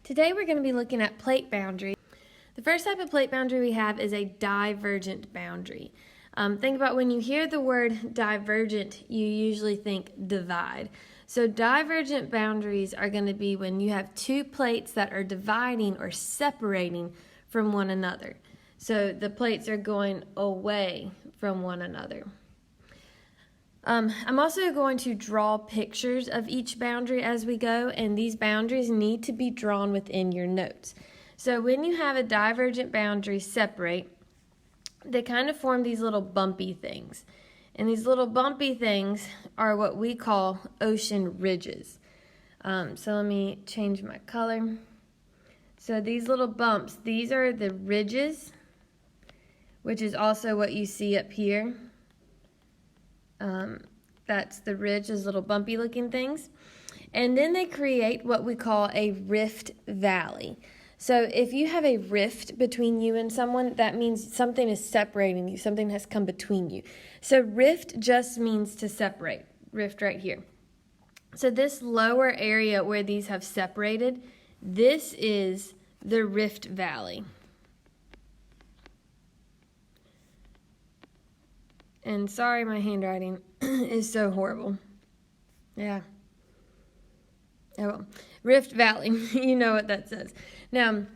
Today we're going to be looking at plate boundary. The first type of plate boundary we have is a divergent boundary. Think about when you hear the word divergent, you usually think divide. So divergent boundaries are going to be when you have two plates that are dividing or separating from one another. So the plates are going away from one another. I'm also going to draw pictures of each boundary as we go, and these boundaries need to be drawn within your notes. So when you have a divergent boundary separate, they kind of form these little bumpy things. And these little bumpy things are what we call ocean ridges. So let me change my color. So these little bumps, these are the ridges, which is also what you see up here. That's the ridge, those little bumpy looking things. And then they create what we call a rift valley. So if you have a rift between you and someone, that means something is separating you, something has come between you. So rift just means to separate, rift right here. So this lower area where these have separated, this is the rift valley. And sorry, my handwriting is so horrible. Yeah. Oh well. Rift Valley, you know what that says. Now,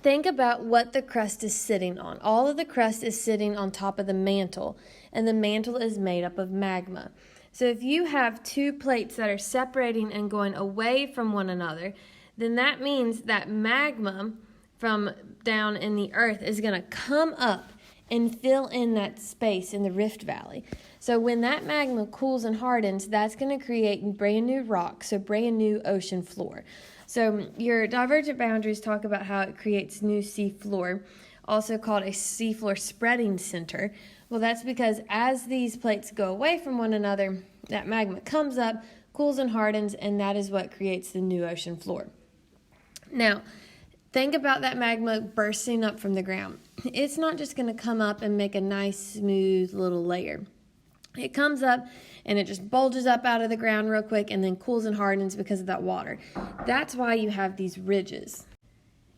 think about what the crust is sitting on. All of the crust is sitting on top of the mantle, and the mantle is made up of magma. So if you have two plates that are separating and going away from one another, then that means that magma from down in the earth is going to come up and fill in that space in the Rift Valley. So when that magma cools and hardens, that's going to create brand new rock, so brand new ocean floor. So your divergent boundaries talk about how it creates new sea floor, also called a sea floor spreading center. Well, that's because as these plates go away from one another, that magma comes up, cools and hardens, and that is what creates the new ocean floor. Now, think about that magma bursting up from the ground. It's not just going to come up and make a nice, smooth little layer. It comes up and it just bulges up out of the ground real quick and then cools and hardens because of that water. That's why you have these ridges.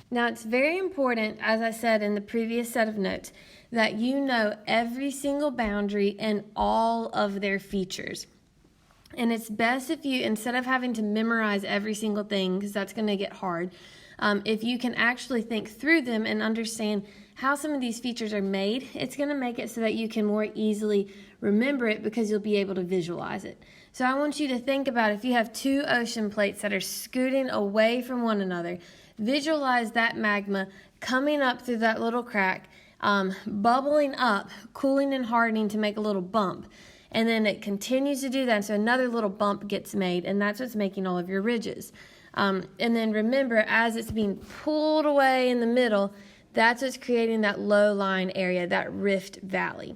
Now, it's very important, as I said in the previous set of notes, that you know every single boundary and all of their features. And it's best if you, instead of having to memorize every single thing, because that's going to get hard, if you can actually think through them and understand how some of these features are made, it's going to make it so that you can more easily remember it because you'll be able to visualize it. So I want you to think about if you have two ocean plates that are scooting away from one another, visualize that magma coming up through that little crack, bubbling up, cooling and hardening to make a little bump. And then it continues to do that, so another little bump gets made, and that's what's making all of your ridges. And then remember, as it's being pulled away in the middle, that's what's creating that low line area, that rift valley.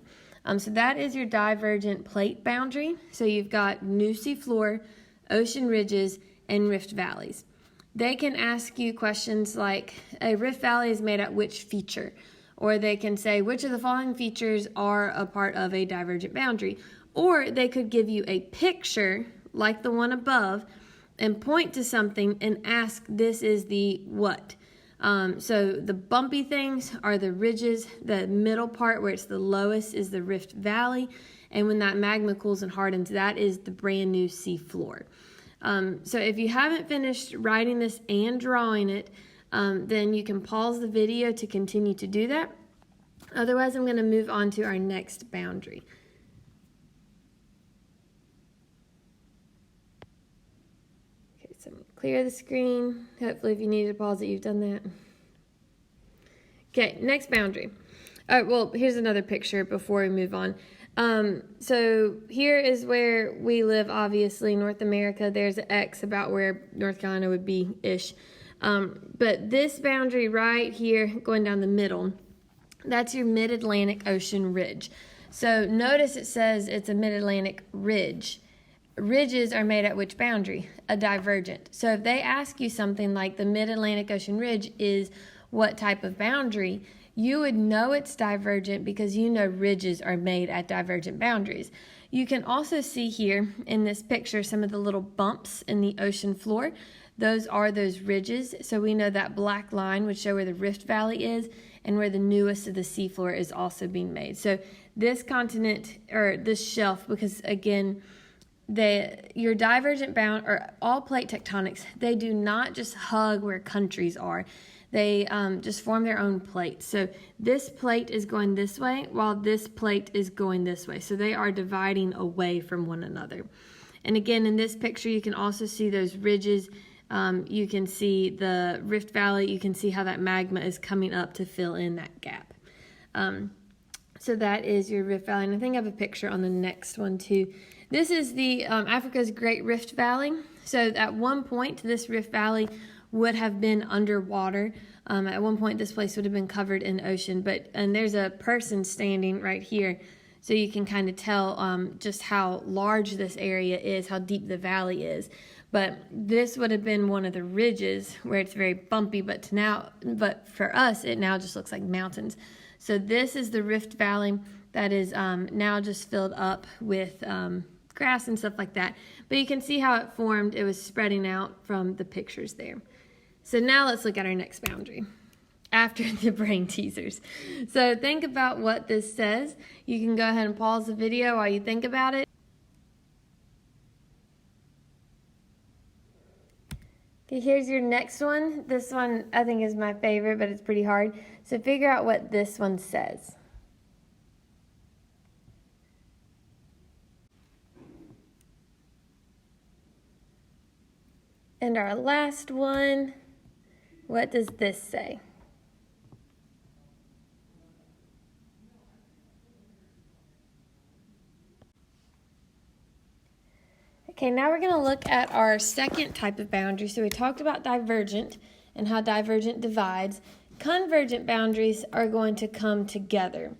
So that is your divergent plate boundary. So you've got new sea floor, ocean ridges, and rift valleys. They can ask you questions like, a rift valley is made at which feature? Or they can say, which of the following features are a part of a divergent boundary? Or they could give you a picture, like the one above, and point to something and ask, this is the what? So the bumpy things are the ridges. The middle part where it's the lowest is the Rift Valley. And when that magma cools and hardens, that is the brand new sea floor. So if you haven't finished writing this and drawing it, then you can pause the video to continue to do that. Otherwise, I'm going to move on to our next boundary. So I'm going to clear the screen. Hopefully if you need to pause it, you've done that. Okay, next boundary. All right, well, here's another picture before we move on. So here is where we live, obviously, North America. There's an X about where North Carolina would be-ish. But this boundary right here, going down the middle, that's your Mid-Atlantic Ocean Ridge. So notice it says it's a Mid-Atlantic Ridge. Ridges are made at which boundary? A divergent. So if they ask you something like the Mid-Atlantic Ocean Ridge is what type of boundary, you would know it's divergent because you know ridges are made at divergent boundaries. You can also see here in this picture some of the little bumps in the ocean floor. those are those ridges. So we know that black line would show where the Rift Valley is and where the newest of the seafloor is also being made. So this continent, or this shelf, because again, your divergent bound, or all plate tectonics, they do not just hug where countries are. They just form their own plate. So this plate is going this way while this plate is going this way. So they are dividing away from one another. And again, in this picture, you can also see those ridges. You can see the Rift Valley. You can see how that magma is coming up to fill in that gap. So that is your Rift Valley. And I think I have a picture on the next one too. This is the Africa's Great Rift Valley. So at one point, this Rift Valley would have been underwater. At one point, this place would have been covered in ocean. And there's a person standing right here, so you can kind of tell just how large this area is, how deep the valley is. But this would have been one of the ridges where it's very bumpy. But for us, it now just looks like mountains. So this is the Rift Valley that is now just filled up with grass and stuff like that. But you can see how it formed. It was spreading out from the pictures there. So now let's look at our next boundary after the brain teasers. So think about what this says. You can go ahead and pause the video while you think about it. Okay, here's your next one. This one I think is my favorite, but it's pretty hard. So figure out what this one says. And our last one, what does this say? Okay, now we're going to look at our second type of boundary. So we talked about divergent and how divergent divides. Convergent boundaries are going to come together.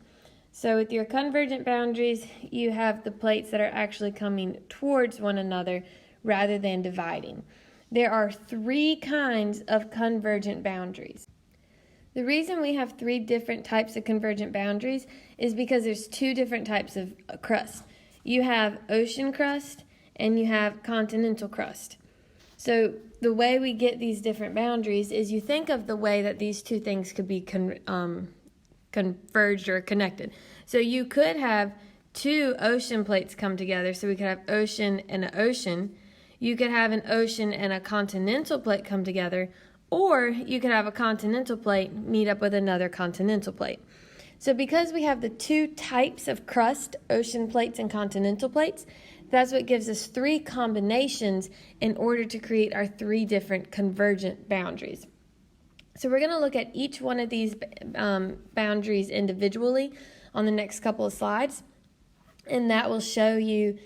So with your convergent boundaries, you have the plates that are actually coming towards one another rather than dividing. There are 3 kinds of convergent boundaries. The reason we have 3 different types of convergent boundaries is because there's 2 different types of crust. You have ocean crust and you have continental crust. So the way we get these different boundaries is you think of the way that these 2 things could be converged or connected. So you could have 2 ocean plates come together. So we could have ocean and an ocean. You could have an ocean and a continental plate come together, or you could have a continental plate meet up with another continental plate. So because we have the 2 types of crust, ocean plates and continental plates, that's what gives us 3 combinations in order to create our 3 different convergent boundaries. So we're going to look at each one of these boundaries individually on the next couple of slides, and that will show you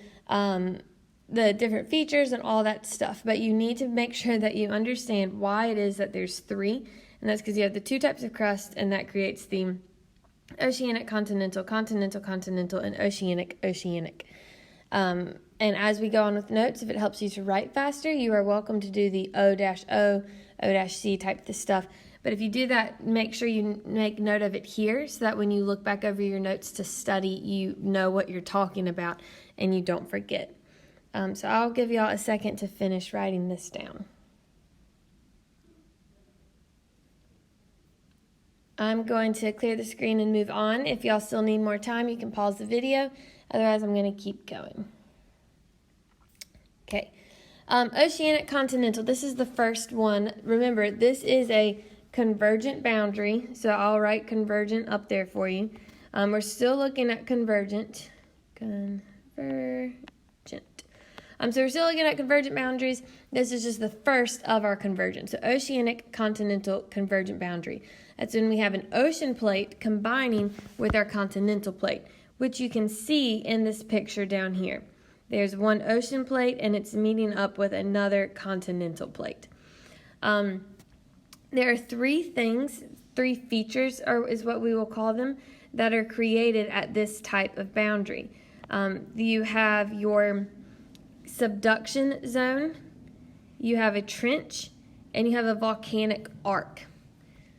the different features and all that stuff. But you need to make sure that you understand why it is that there's 3, and that's because you have the 2 types of crust, and that creates the oceanic, continental, continental, continental, and oceanic, oceanic. And as we go on with notes, if it helps you to write faster, you are welcome to do the O-O, O-C type this stuff. But if you do that, make sure you make note of it here so that when you look back over your notes to study, you know what you're talking about and you don't forget. So I'll give y'all a second to finish writing this down. I'm going to clear the screen and move on. If y'all still need more time, you can pause the video. Otherwise, I'm going to keep going. Okay. Oceanic continental. This is the first one. Remember, this is a convergent boundary. So I'll write convergent up there for you. We're still looking at convergent. So we're still looking at convergent boundaries. This is just the first of our convergence. So oceanic continental convergent boundary. That's when we have an ocean plate combining with our continental plate, which you can see in this picture down here. There's one ocean plate and it's meeting up with another continental plate. There are 3 things, 3 features is what we will call them, that are created at this type of boundary. You have your subduction zone, you have a trench, and you have a volcanic arc.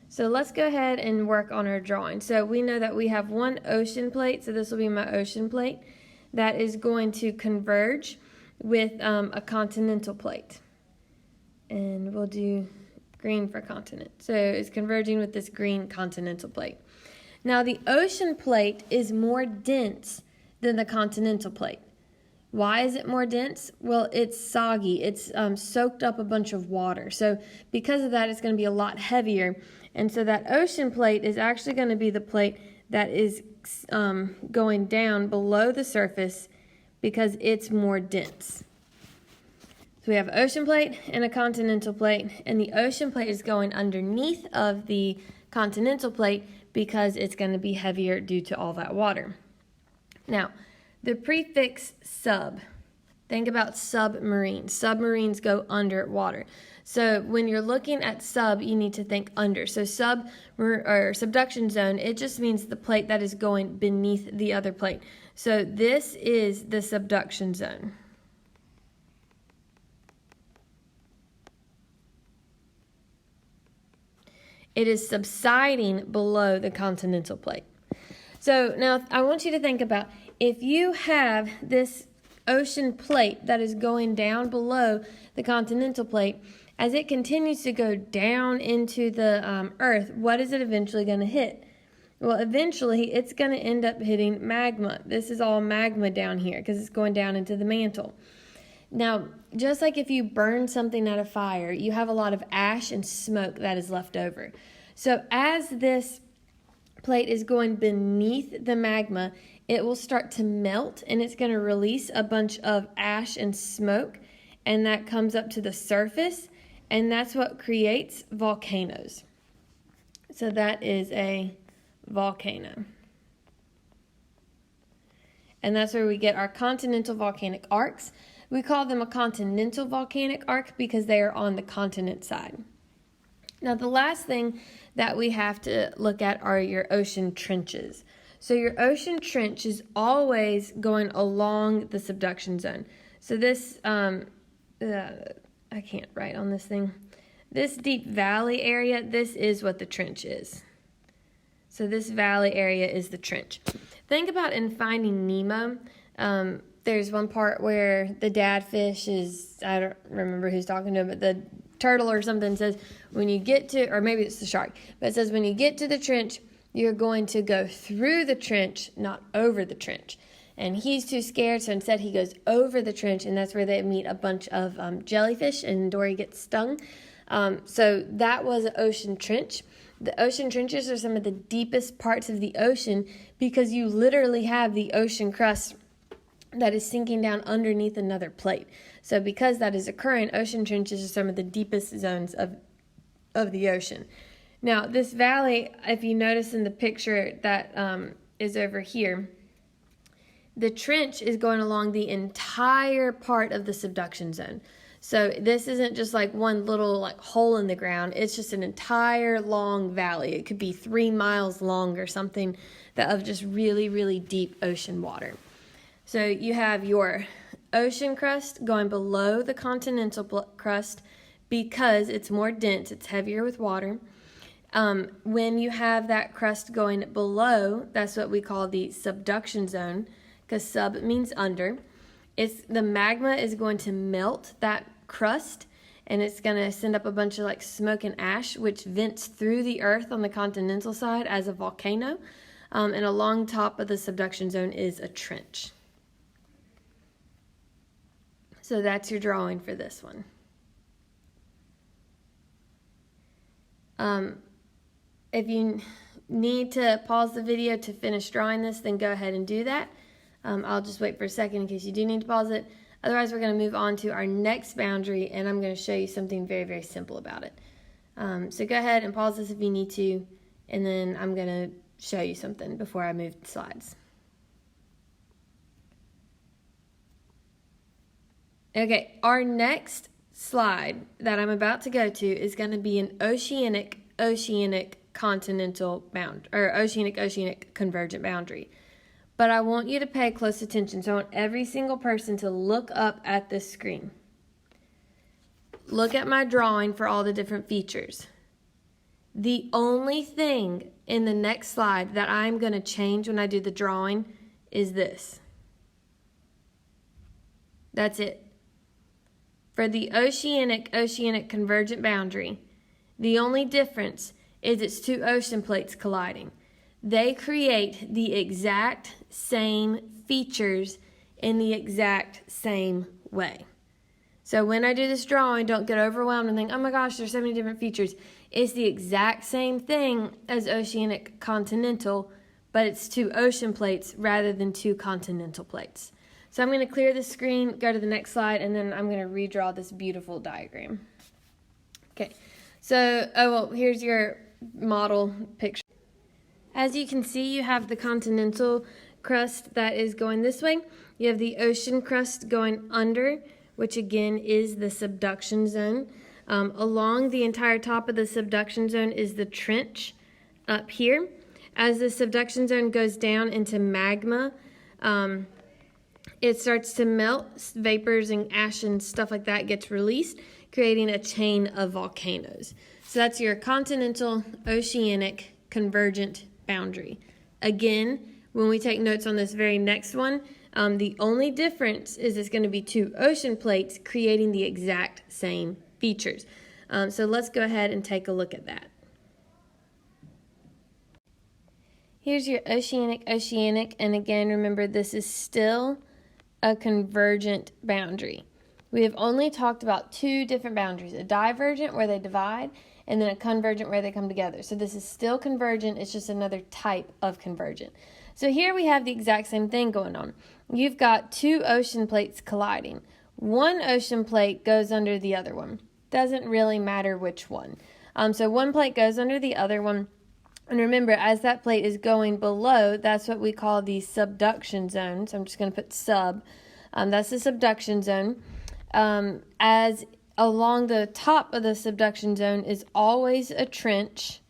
So let's go ahead and work on our drawing. So we know that we have one ocean plate, so this will be my ocean plate, that is going to converge with a continental plate. and we'll do green for continent. So it's converging with this green continental plate. Now the ocean plate is more dense than the continental plate. Why is it more dense? Well, it's soggy. It's soaked up a bunch of water. So because of that, it's going to be a lot heavier. And so that ocean plate is actually going to be the plate that is going down below the surface because it's more dense. So we have ocean plate and a continental plate, and the ocean plate is going underneath of the continental plate because it's going to be heavier due to all that water. Now, the prefix sub, think about submarines. Submarines go under water. So when you're looking at sub, you need to think under. So subduction zone, it just means the plate that is going beneath the other plate. So this is the subduction zone. It is subsiding below the continental plate. So now I want you to think about, if you have this ocean plate that is going down below the continental plate, as it continues to go down into the earth, what is it eventually going to hit? Well, eventually it's going to end up hitting magma. This is all magma down here because it's going down into the mantle. Now, just like if you burn something at a fire, you have a lot of ash and smoke that is left over. So as this plate is going beneath the magma, it will start to melt and it's going to release a bunch of ash and smoke, and that comes up to the surface, and that's what creates volcanoes. So that is a volcano. And that's where we get our continental volcanic arcs. We call them a continental volcanic arc because they are on the continent side. Now, the last thing that we have to look at are your ocean trenches. So your ocean trench is always going along the subduction zone. So this, I can't write on this thing. This deep valley area, this is what the trench is. So this valley area is the trench. Think about in Finding Nemo. There's one part where the dad fish is, I don't remember who's talking to him, but the turtle or something says, when you get to, or maybe it's the shark, but it says when you get to the trench, you're going to go through the trench, not over the trench. And he's too scared, so instead he goes over the trench, and that's where they meet a bunch of jellyfish, and Dory gets stung. So that was an ocean trench. The ocean trenches are some of the deepest parts of the ocean because you literally have the ocean crust that is sinking down underneath another plate. So because that is occurring, ocean trenches are some of the deepest zones of the ocean. Now, this valley, if you notice in the picture that is over here, the trench is going along the entire part of the subduction zone. So this isn't just like one little hole in the ground. It's just an entire long valley. It could be 3 miles long or something of just really, really deep ocean water. So you have your ocean crust going below the continental crust because it's more dense, it's heavier with water. When you have that crust going below, that's what we call the subduction zone, because sub means under. The magma is going to melt that crust, and it's going to send up a bunch of smoke and ash, which vents through the earth on the continental side as a volcano. And along top of the subduction zone is a trench. So that's your drawing for this one. If you need to pause the video to finish drawing this, then go ahead and do that. I'll just wait for a second in case you do need to pause it. Otherwise, we're going to move on to our next boundary, and I'm going to show you something very, very simple about it. So go ahead and pause this if you need to, and then I'm going to show you something before I move the slides. Okay, our next slide that I'm about to go to is going to be an oceanic continental bound, or oceanic convergent boundary. But I want you to pay close attention. So I want every single person to look up at this screen. Look at my drawing for all the different features. The only thing in the next slide that I'm going to change when I do the drawing is this. That's it. for the oceanic convergent boundary. The only difference is it's two ocean plates colliding. They create the exact same features in the exact same way. So when I do this drawing, don't get overwhelmed and think, oh my gosh, there's so many different features. It's the exact same thing as oceanic continental, but it's two ocean plates rather than two continental plates. So I'm going to clear the screen, go to the next slide, and then I'm going to redraw this beautiful diagram. Okay, so, here's your model picture. As you can see, you have the continental crust that is going this way. You have the ocean crust going under, which again is the subduction zone. Along the entire top of the subduction zone is the trench up here. As the subduction zone goes down into magma, it starts to melt, vapors and ash and stuff like that gets released, creating a chain of volcanoes. So that's your continental oceanic convergent boundary. Again, when we take notes on this very next one, the only difference is it's going to be two ocean plates creating the exact same features. So let's go ahead and take a look at that. Here's your oceanic, and again, remember this is still a convergent boundary. We have only talked about two different boundaries, a divergent where they divide, and then a convergent where they come together. So this is still convergent, it's just another type of convergent. So here we have the exact same thing going on. You've got two ocean plates colliding. One ocean plate goes under the other one. Doesn't really matter which one. So one plate goes under the other one. And remember, as that plate is going below, that's what we call the subduction zone. So I'm just going to put sub. That's the subduction zone. As along the top of the subduction zone is always a trench.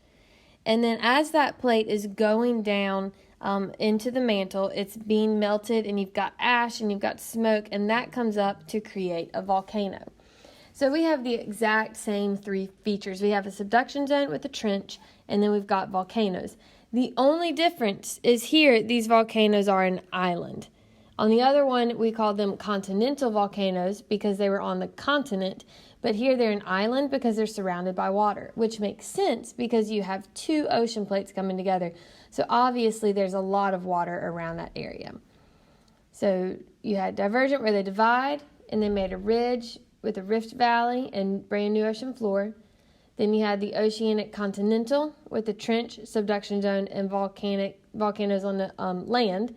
And then as that plate is going down into the mantle, it's being melted and you've got ash and you've got smoke, and that comes up to create a volcano. So we have the exact same three features. We have a subduction zone with a trench, and then we've got volcanoes. The only difference is here, these volcanoes are an island. On the other one, we call them continental volcanoes because they were on the continent, but here they're an island because they're surrounded by water, which makes sense because you have two ocean plates coming together. So obviously there's a lot of water around that area. So you had divergent where they divide, and they made a ridge with a rift valley and brand new ocean floor. Then you had the oceanic continental with the trench, subduction zone, and volcanoes on the land.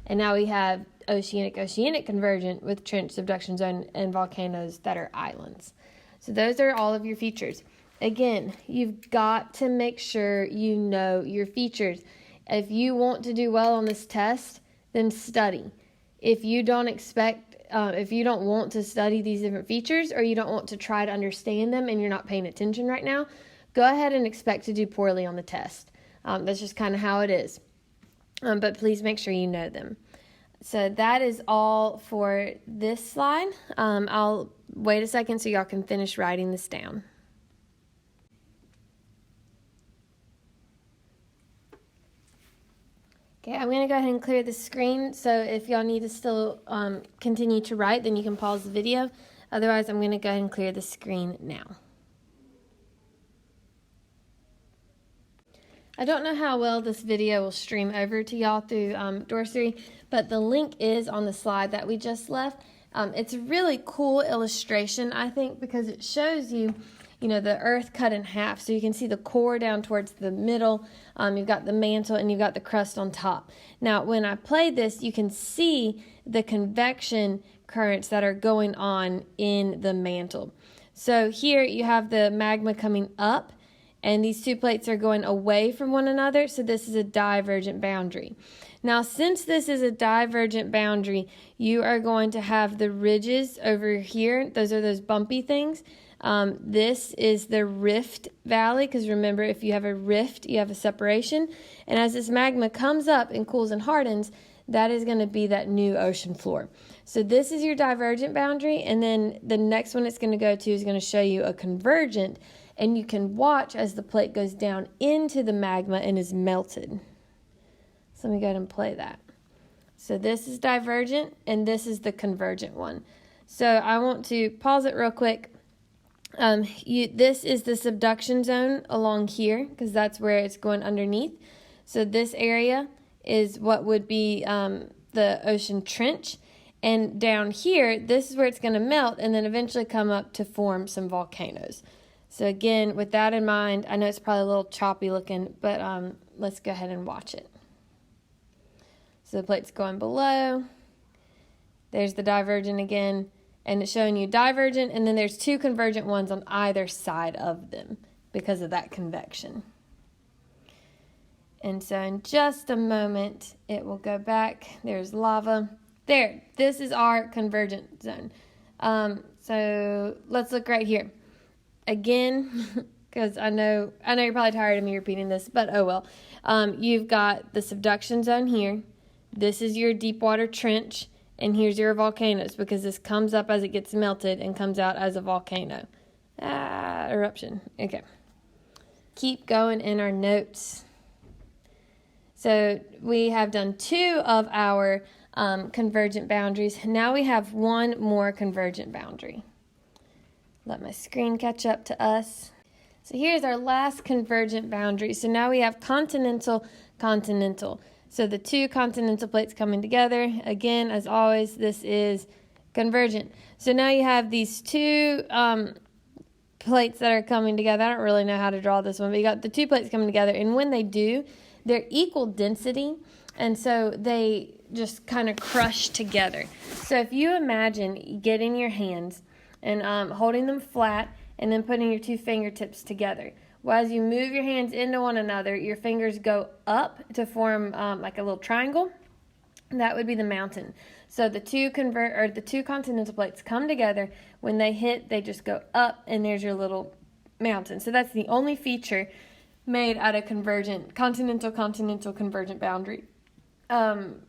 And now we have oceanic convergent with trench, subduction zone, and volcanoes that are islands. So those are all of your features. Again, you've got to make sure you know your features. If you want to do well on this test, then study. If you don't want to study these different features, or you don't want to try to understand them and you're not paying attention right now, go ahead and expect to do poorly on the test. That's just kind of how it is. But please make sure you know them. So that is all for this slide. I'll wait a second so y'all can finish writing this down. Okay, I'm going to go ahead and clear the screen, so if y'all need to still continue to write, then you can pause the video. Otherwise, I'm going to go ahead and clear the screen now. I don't know how well this video will stream over to y'all through Dorsey, but the link is on the slide that we just left. It's a really cool illustration, I think, because it shows you, the earth cut in half. So you can see the core down towards the middle. You've got the mantle and you've got the crust on top. Now, when I play this, you can see the convection currents that are going on in the mantle. So here you have the magma coming up, and these two plates are going away from one another, so this is a divergent boundary. Now, since this is a divergent boundary, you are going to have the ridges over here. Those are those bumpy things. This is the rift valley, because remember, if you have a rift, you have a separation. And as this magma comes up and cools and hardens, that is going to be that new ocean floor. So this is your divergent boundary, and then the next one it's going to go to is going to show you a convergent, and you can watch as the plate goes down into the magma and is melted. So let me go ahead and play that. So this is divergent, and this is the convergent one. So I want to pause it real quick. This is the subduction zone along here because that's where it's going underneath. So this area is what would be the ocean trench. And down here, this is where it's going to melt and then eventually come up to form some volcanoes. So again, with that in mind, I know it's probably a little choppy looking, but let's go ahead and watch it. So the plate's going below. There's the divergent again. And it's showing you divergent, and then there's two convergent ones on either side of them because of that convection. And so in just a moment, it will go back. There's lava. There, this is our convergent zone. So let's look right here. Again, because I know you're probably tired of me repeating this, but oh well. You've got the subduction zone here. This is your deep water trench. And here's your volcanoes because this comes up as it gets melted and comes out as a volcano. Eruption. Okay. Keep going in our notes. So we have done 2 of our convergent boundaries. Now we have one more convergent boundary. Let my screen catch up to us. So here's our last convergent boundary. So now we have continental, continental. So the 2 continental plates coming together. Again, as always, this is convergent. So now you have these 2 plates that are coming together. I don't really know how to draw this one, but you got the 2 plates coming together. And when they do, they're equal density. And so they just kind of crush together. So if you imagine getting your hands and holding them flat and then putting your 2 fingertips together. Well, as you move your hands into one another, your fingers go up to form like a little triangle. That would be the mountain. So the 2 continental plates come together. When they hit, they just go up, and there's your little mountain. So that's the only feature made out of continental convergent boundary. What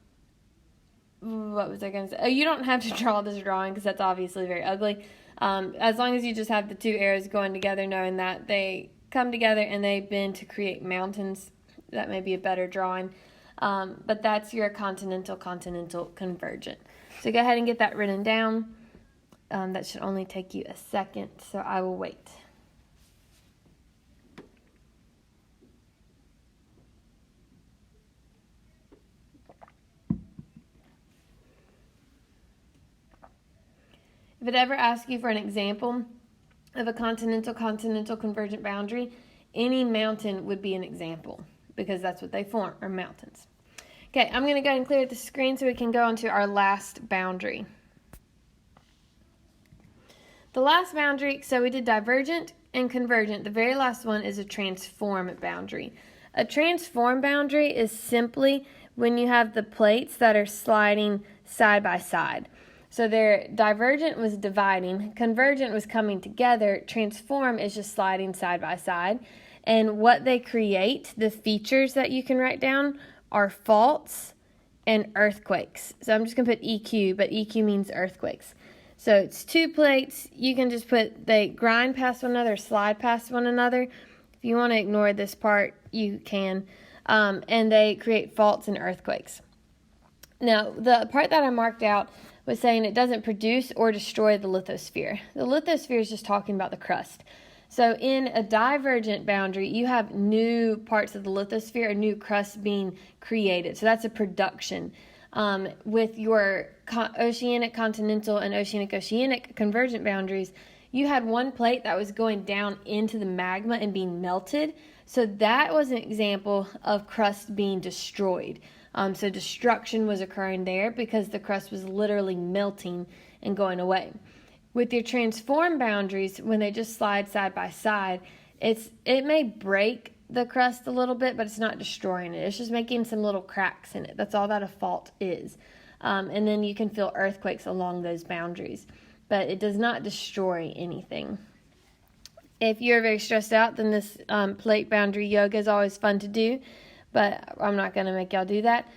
was I going to say? Oh, you don't have to draw this drawing because that's obviously very ugly. As long as you just have the 2 arrows going together, knowing that they come together and they bend to create mountains. That may be a better drawing. But that's your continental convergent. So go ahead and get that written down. That should only take you a second, so I will wait. If it ever asks you for an example of a continental convergent boundary, any mountain would be an example because that's what they form, are mountains. Okay, I'm going to go ahead and clear the screen so we can go on to our last boundary. The last boundary, so we did divergent and convergent. The very last one is a transform boundary. A transform boundary is simply when you have the plates that are sliding side by side. So their divergent was dividing, convergent was coming together, transform is just sliding side by side. And what they create, the features that you can write down, are faults and earthquakes. So I'm just going to put EQ, but EQ means earthquakes. So it's 2 plates. You can just put, they grind past one another, slide past one another. If you want to ignore this part, you can. And they create faults and earthquakes. Now, the part that I marked out was saying it doesn't produce or destroy the lithosphere. The lithosphere is just talking about the crust. So in a divergent boundary, you have new parts of the lithosphere, a new crust being created. So that's a production. With your oceanic continental and oceanic convergent boundaries, you had one plate that was going down into the magma and being melted. So that was an example of crust being destroyed. So destruction was occurring there because the crust was literally melting and going away. With your transform boundaries, when they just slide side by side, it may break the crust a little bit, but it's not destroying it. It's just making some little cracks in it. That's all that a fault is. And then you can feel earthquakes along those boundaries, but it does not destroy anything. If you're very stressed out, then this plate boundary yoga is always fun to do, but I'm not going to make y'all do that.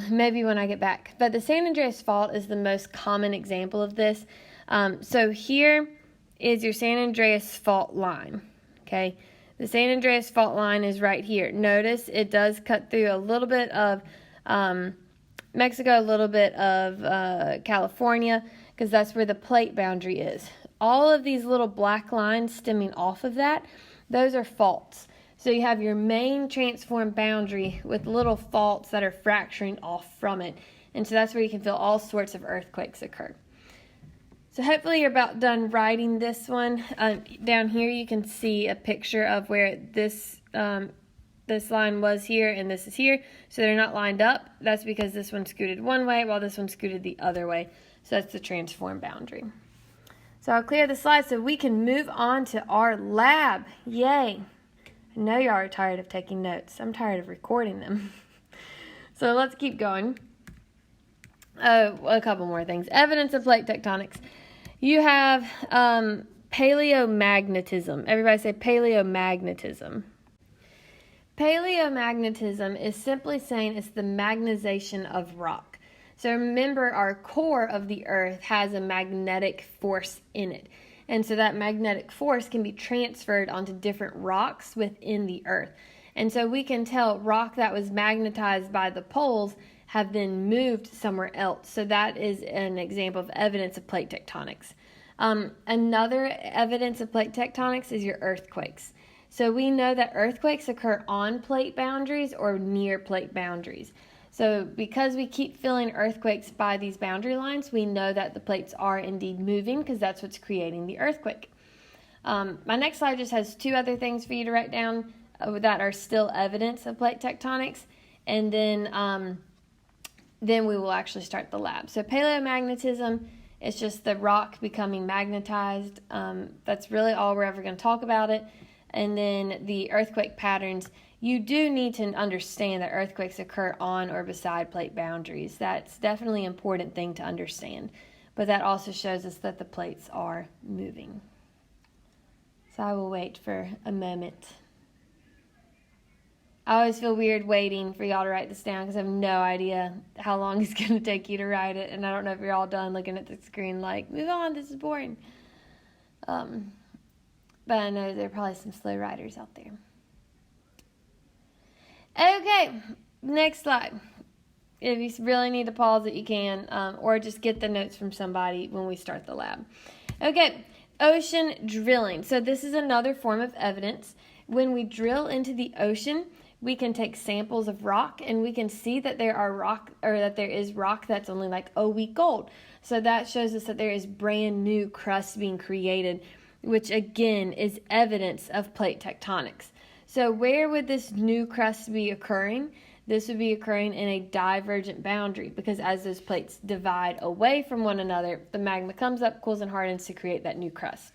Maybe when I get back. But the San Andreas Fault is the most common example of this. So here is your San Andreas Fault line, okay? The San Andreas Fault line is right here. Notice it does cut through a little bit of Mexico, a little bit of California, because that's where the plate boundary is. All of these little black lines stemming off of that, those are faults. So you have your main transform boundary with little faults that are fracturing off from it. And so that's where you can feel all sorts of earthquakes occur. So hopefully you're about done writing this one. Down here you can see a picture of where this line was here and this is here. So they're not lined up. That's because this one scooted one way while this one scooted the other way. So that's the transform boundary. So I'll clear the slide so we can move on to our lab. Yay! I know y'all are tired of taking notes. I'm tired of recording them. So let's keep going. A couple more things. Evidence of plate tectonics. You have paleomagnetism. Everybody say paleomagnetism. Paleomagnetism is simply saying it's the magnetization of rock. So remember, our core of the earth has a magnetic force in it. And so that magnetic force can be transferred onto different rocks within the earth. And so we can tell rock that was magnetized by the poles have been moved somewhere else. So that is an example of evidence of plate tectonics. Another evidence of plate tectonics is your earthquakes. So we know that earthquakes occur on plate boundaries or near plate boundaries. So because we keep feeling earthquakes by these boundary lines, we know that the plates are indeed moving because that's what's creating the earthquake. My next slide just has two other things for you to write down that are still evidence of plate tectonics. And then we will actually start the lab. So paleomagnetism is just the rock becoming magnetized. That's really all we're ever going to talk about it. And then the earthquake patterns, you do need to understand that earthquakes occur on or beside plate boundaries. That's definitely an important thing to understand. But that also shows us that the plates are moving. So I will wait for a moment. I always feel weird waiting for y'all to write this down because I have no idea how long it's going to take you to write it. And I don't know if you're all done looking at the screen like, move on, this is boring. But I know there are probably some slow writers out there. Okay, next slide. If you really need to pause it, you can, or just get the notes from somebody when we start the lab. Okay, ocean drilling. So this is another form of evidence. When we drill into the ocean, we can take samples of rock and we can see that there is rock that's only like a week old. So that shows us that there is brand new crust being created, which again is evidence of plate tectonics. So where would this new crust be occurring? This would be occurring in a divergent boundary because as those plates divide away from one another, the magma comes up, cools, and hardens to create that new crust.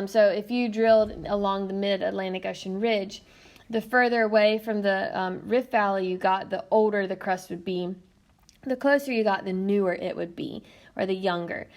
So if you drilled along the mid-Atlantic Ocean ridge, the further away from the Rift Valley you got, the older the crust would be. The closer you got, the newer it would be, or the younger.